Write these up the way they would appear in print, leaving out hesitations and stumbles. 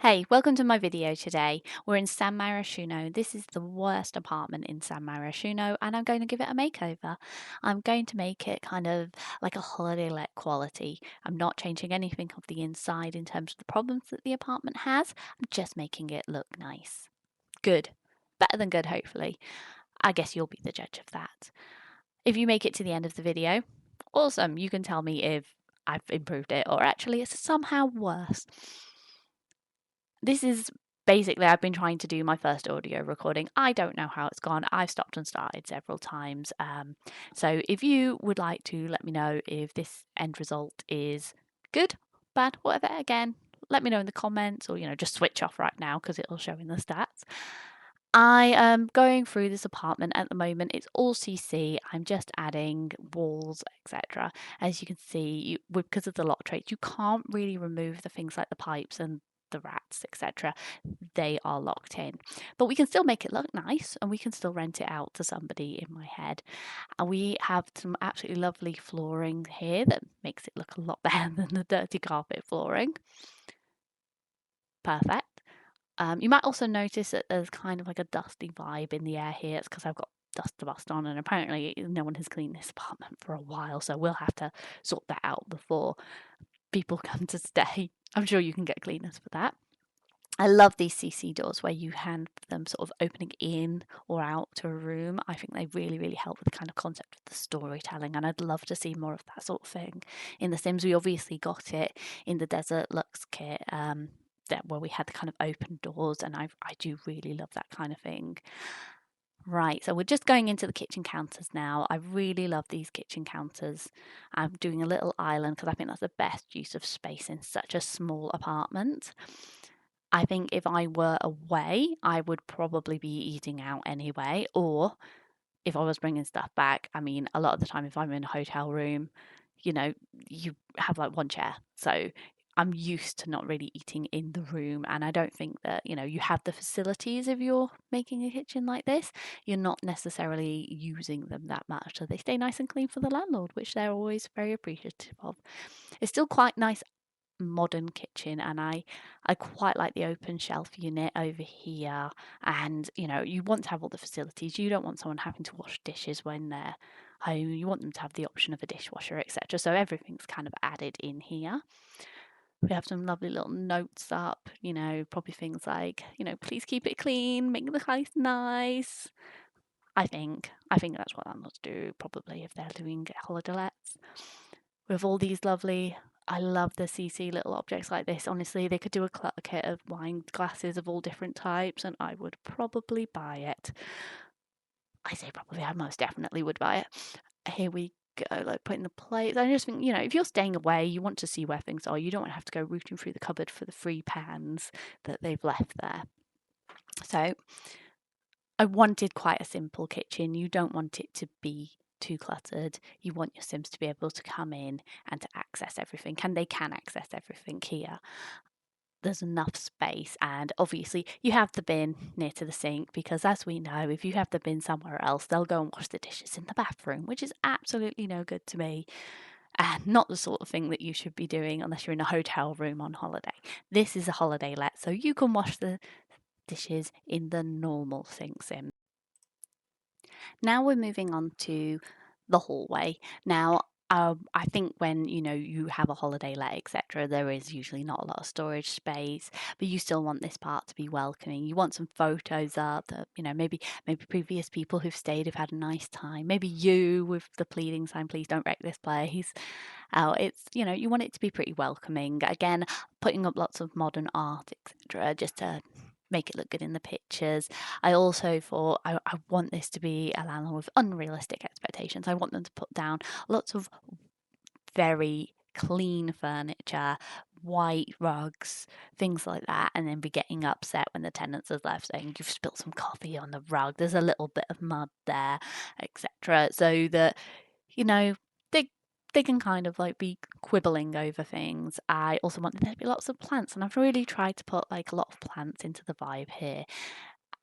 Hey, welcome to my video today. We're in San Myshuno. This is the worst apartment in San Myshuno, and I'm going to give it a makeover. I'm going to make it kind of like a holiday let quality. I'm not changing anything of the inside in terms of the problems that the apartment has. I'm just making it look nice. Good. Better than good, hopefully. I guess you'll be the judge of that. If you make it to the end of the video, awesome. You can tell me if I've improved it or actually it's somehow worse. This is basically, I've been trying to do my first audio recording. I don't know how it's gone. I've stopped and started several times. So if you would like to let me know if this end result is good, bad, whatever, again, let me know in the comments or, just switch off right now because it'll show in the stats. I am going through this apartment at the moment. It's all CC. I'm just adding walls, etc. As you can see, because of the lock traits, you can't really remove the things like the pipes and the rats, etc. They are locked in. But we can still make it look nice and we can still rent it out to somebody in my head. And we have some absolutely lovely flooring here that makes it look a lot better than the dirty carpet flooring. Perfect. You might also notice that there's kind of like a dusty vibe in the air here. It's because I've got dust to bust on, and apparently no one has cleaned this apartment for a while, so we'll have to sort that out before people come to stay. I'm sure you can get cleaners for that. I love these CC doors where you have them sort of opening in or out to a room. I think they really, really help with the kind of concept of the storytelling, and I'd love to see more of that sort of thing in The Sims. We obviously got it in the Desert Lux kit, where we had the kind of open doors, and I do really love that kind of thing. Right, so we're just going into the kitchen counters now. I really love these kitchen counters. I'm doing a little island because I think that's the best use of space in such a small apartment. I think if I were away, I would probably be eating out anyway, or if I was bringing stuff back, I mean, a lot of the time if I'm in a hotel room, you have like one chair. So I'm used to not really eating in the room, and I don't think that, you have the facilities if you're making a kitchen like this. You're not necessarily using them that much. So they stay nice and clean for the landlord, which they're always very appreciative of. It's still quite nice modern kitchen, and I quite like the open shelf unit over here. And you want to have all the facilities. You don't want someone having to wash dishes when they're home. You want them to have the option of a dishwasher, etc. So everything's kind of added in here. We have some lovely little notes up, probably things like, please keep it clean, make the house nice. I think that's what landlords do probably if they're doing holiday lets. We have all these lovely, I love the CC little objects like this. Honestly, they could do a clutter kit of wine glasses of all different types and I would probably buy it. I say probably, I most definitely would buy it. Here we go, like putting the plates. I just think, if you're staying away, you want to see where things are. You don't want to have to go rooting through the cupboard for the free pans that they've left there. So I wanted quite a simple kitchen. You don't want it to be too cluttered. You want your Sims to be able to come in and to access everything, and they can access everything here. There's enough space, and obviously you have the bin near to the sink because, as we know, if you have the bin somewhere else, they'll go and wash the dishes in the bathroom, which is absolutely no good to me and not the sort of thing that you should be doing unless you're in a hotel room on holiday. This is a holiday let, so you can wash the dishes in the normal sink sim. Now we're moving on to the hallway. Now, I think when you have a holiday let, etc., there is usually not a lot of storage space, but you still want this part to be welcoming. You want some photos up that maybe previous people who've stayed have had a nice time. Maybe you with the pleading sign, "Please don't wreck this place." It's you want it to be pretty welcoming. Again, putting up lots of modern art, etc., just to make it look good in the pictures. I also thought I want this to be a landlord with unrealistic expectations. I want them to put down lots of very clean furniture, white rugs, things like that, and then be getting upset when the tenants have left saying you've spilt some coffee on the rug, there's a little bit of mud there, etc. So that they can kind of like be quibbling over things. I also want there to be lots of plants, and I've really tried to put like a lot of plants into the vibe here.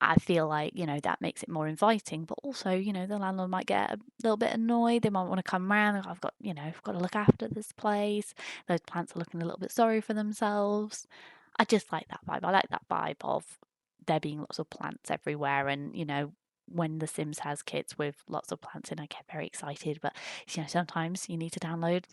I feel like, that makes it more inviting, but also, the landlord might get a little bit annoyed. They might want to come around. I've got to look after this place. Those plants are looking a little bit sorry for themselves. I just like that vibe. I like that vibe of there being lots of plants everywhere, and when The Sims has kits with lots of plants in, I get very excited. But sometimes you need to download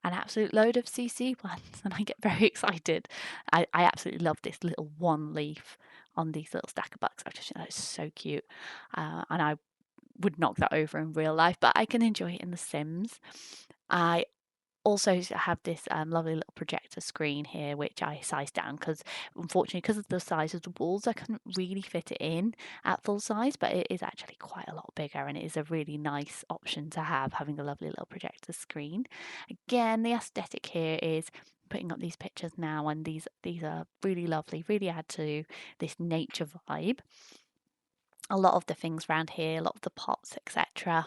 an absolute load of CC plants, and I get very excited. I absolutely love this little one leaf on these little stacker bucks. I just think that's so cute, and I would knock that over in real life, but I can enjoy it in The Sims. I also have this lovely little projector screen here, which I sized down because, unfortunately, because of the size of the walls, I couldn't really fit it in at full size, but it is actually quite a lot bigger, and it is a really nice option to have, having a lovely little projector screen. Again, the aesthetic here is putting up these pictures now, and these are really lovely, really add to this nature vibe. A lot of the things around here, a lot of the pots, etc.,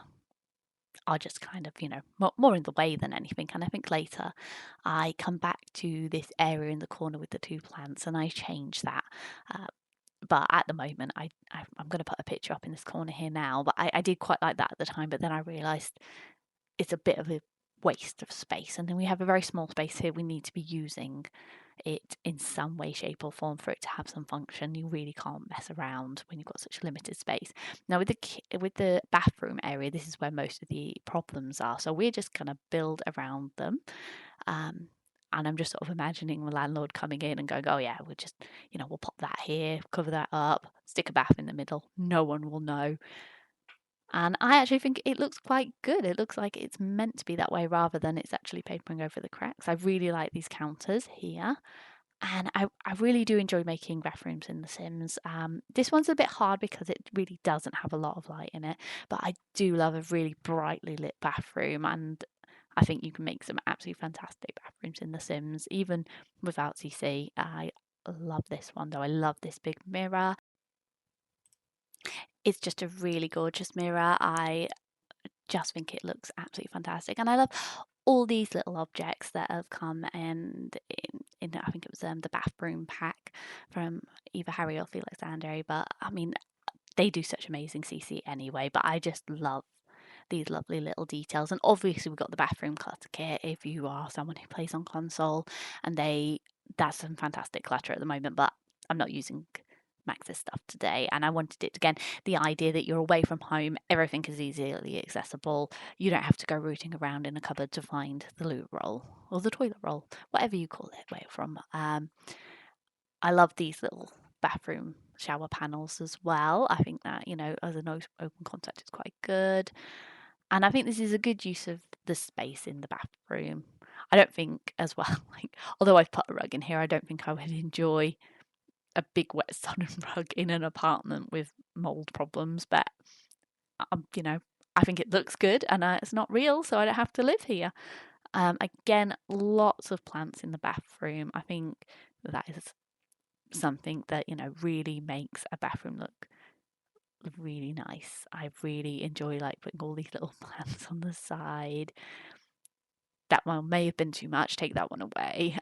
are just kind of, more in the way than anything. And I think later I come back to this area in the corner with the two plants and I change that. But at the moment, I'm going to put a picture up in this corner here now. But I did quite like that at the time. But then I realised it's a bit of a waste of space. And then we have a very small space here we need to be using it in some way, shape, or form for it to have some function. You really can't mess around when you've got such a limited space. Now with the bathroom area, this is where most of the problems are. So we're just going to build around them. And I'm just sort of imagining the landlord coming in and going, oh yeah, we'll just, we'll pop that here, cover that up, stick a bath in the middle. No one will know. And I actually think it looks quite good. It looks like it's meant to be that way rather than it's actually papering over the cracks. I really like these counters here. And I really do enjoy making bathrooms in The Sims. This one's a bit hard because it really doesn't have a lot of light in it. But I do love a really brightly lit bathroom. And I think you can make some absolutely fantastic bathrooms in The Sims, even without CC. I love this one though. I love this big mirror. It's just a really gorgeous mirror. I just think it looks absolutely fantastic. And I love all these little objects that have come and in I think it was the bathroom pack from either Harrie or Felixandre. But I mean, they do such amazing CC anyway. But I just love these lovely little details. And obviously we've got the bathroom clutter kit if you are someone who plays on console, and that's some fantastic clutter at the moment. But I'm not using Max's stuff today, and I wanted it again, the idea that you're away from home, everything is easily accessible. You don't have to go rooting around in a cupboard to find the loo roll or the toilet roll, whatever you call it, where you're from. I love these little bathroom shower panels as well. I think that, as an open concept, it's quite good. And I think this is a good use of the space in the bathroom. I don't think as well, although I've put a rug in here, I don't think I would enjoy a big wet sodden rug in an apartment with mold problems. But, I think it looks good, and it's not real, so I don't have to live here. Again, lots of plants in the bathroom. I think that is something that, really makes a bathroom look really nice. I really enjoy putting all these little plants on the side. That one may have been too much. Take that one away.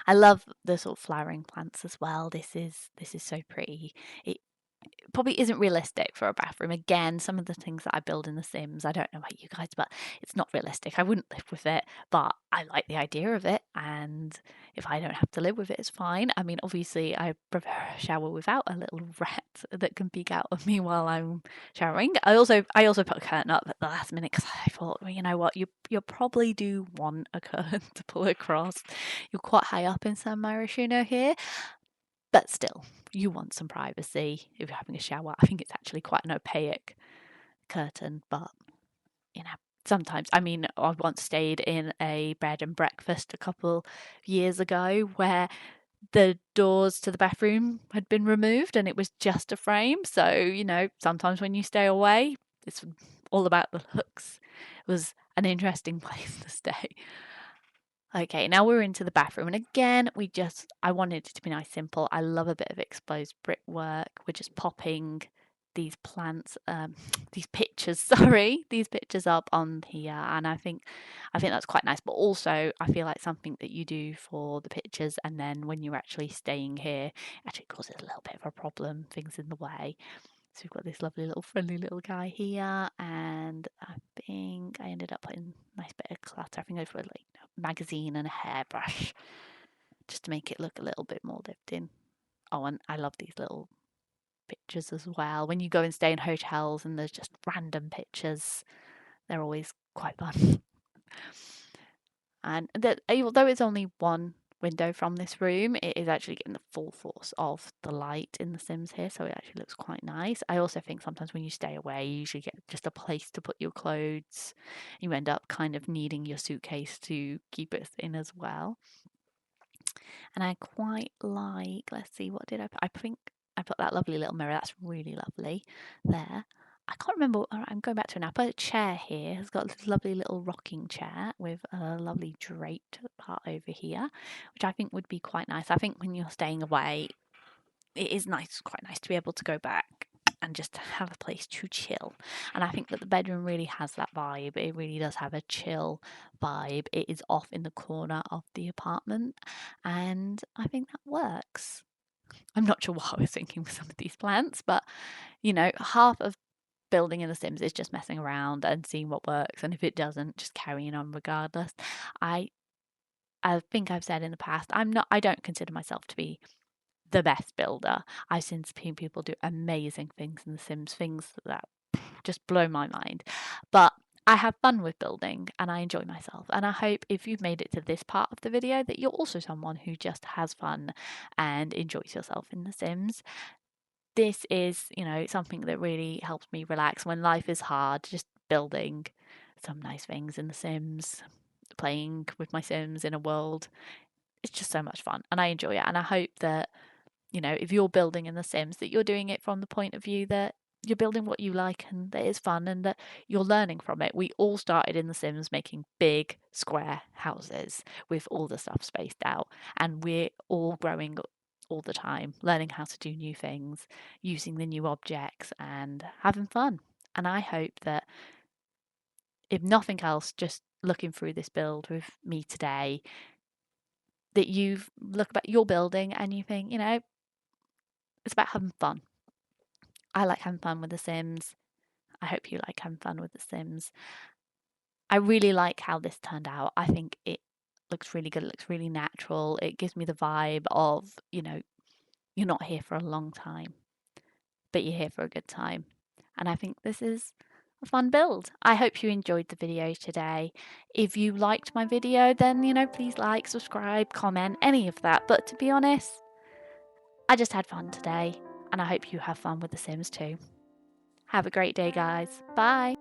I love the sort of flowering plants as well. This is so pretty. It probably isn't realistic for a bathroom. Again, some of the things that I build in The Sims, I don't know about you guys, but it's not realistic. I wouldn't live with it, but I like the idea of it. And if I don't have to live with it, it's fine. I mean, obviously, I prefer a shower without a little rat that can peek out of me while I'm showering. I also put a curtain up at the last minute because I thought, well, you know what, you probably do want a curtain to pull across. You're quite high up in San Myshuno here. But still, you want some privacy if you're having a shower. I think it's actually quite an opaque curtain, but sometimes. I mean, I once stayed in a bed and breakfast a couple years ago where the doors to the bathroom had been removed and it was just a frame. So, sometimes when you stay away, it's all about the looks. It was an interesting place to stay. Okay, now we're into the bathroom, and again, I wanted it to be nice, simple. I love a bit of exposed brickwork. We're just popping these plants, these pictures up on here, and I think that's quite nice. But also, I feel like something that you do for the pictures, and then when you're actually staying here, actually causes a little bit of a problem, things in the way. So we've got this lovely little friendly little guy here, and I think I ended up putting a nice bit of clutter. I think I put a magazine and a hairbrush. just to make it look a little bit more lived in. Oh, and I love these little pictures as well. When you go and stay in hotels and there's just random pictures, they're always quite fun. And that, although it's only one window from this room, it is actually getting the full force of the light in The Sims here, so it actually looks quite nice. I also think sometimes when you stay away, you usually get just a place to put your clothes. You end up kind of needing your suitcase to keep it in as well. And I quite like, let's see, what did I put? I think I put that lovely little mirror. That's really lovely there. I can't remember. I'm going back to an app. A chair here. It's got this lovely little rocking chair with a lovely draped part over here, which I think would be quite nice. I think when you're staying away, it is nice, quite nice to be able to go back and just have a place to chill. And I think that the bedroom really has that vibe. It really does have a chill vibe. It is off in the corner of the apartment, and I think that works. I'm not sure what I was thinking with some of these plants, but you know, half of building in The Sims is just messing around and seeing what works, and if it doesn't, just carrying on regardless. I think I've said in the past, I don't consider myself to be the best builder. I've seen people do amazing things in The Sims, things that just blow my mind. But I have fun with building and I enjoy myself. And I hope if you've made it to this part of the video that you're also someone who just has fun and enjoys yourself in The Sims. This is, you know, something that really helps me relax when life is hard, just building some nice things in The Sims, playing with my Sims in a world. It's just so much fun and I enjoy it. And I hope that, you know, if you're building in The Sims, that you're doing it from the point of view that you're building what you like and that it's fun and that you're learning from it. We all started in The Sims making big square houses with all the stuff spaced out, and we're all growing all the time, learning how to do new things, using the new objects and having fun. And I hope that, if nothing else, just looking through this build with me today, that you've looked at your building and you think, you know, it's about having fun. I like having fun with The Sims. I hope you like having fun with The Sims. I really like how this turned out. I think it looks really good. It looks really natural. It gives me the vibe of, you know, you're not here for a long time, but you're here for a good time. And I think this is a fun build. I hope you enjoyed the video today. If you liked my video, then, you know, please like, subscribe, comment, any of that. But to be honest, I just had fun today, and I hope you have fun with The Sims too. Have a great day, guys. Bye.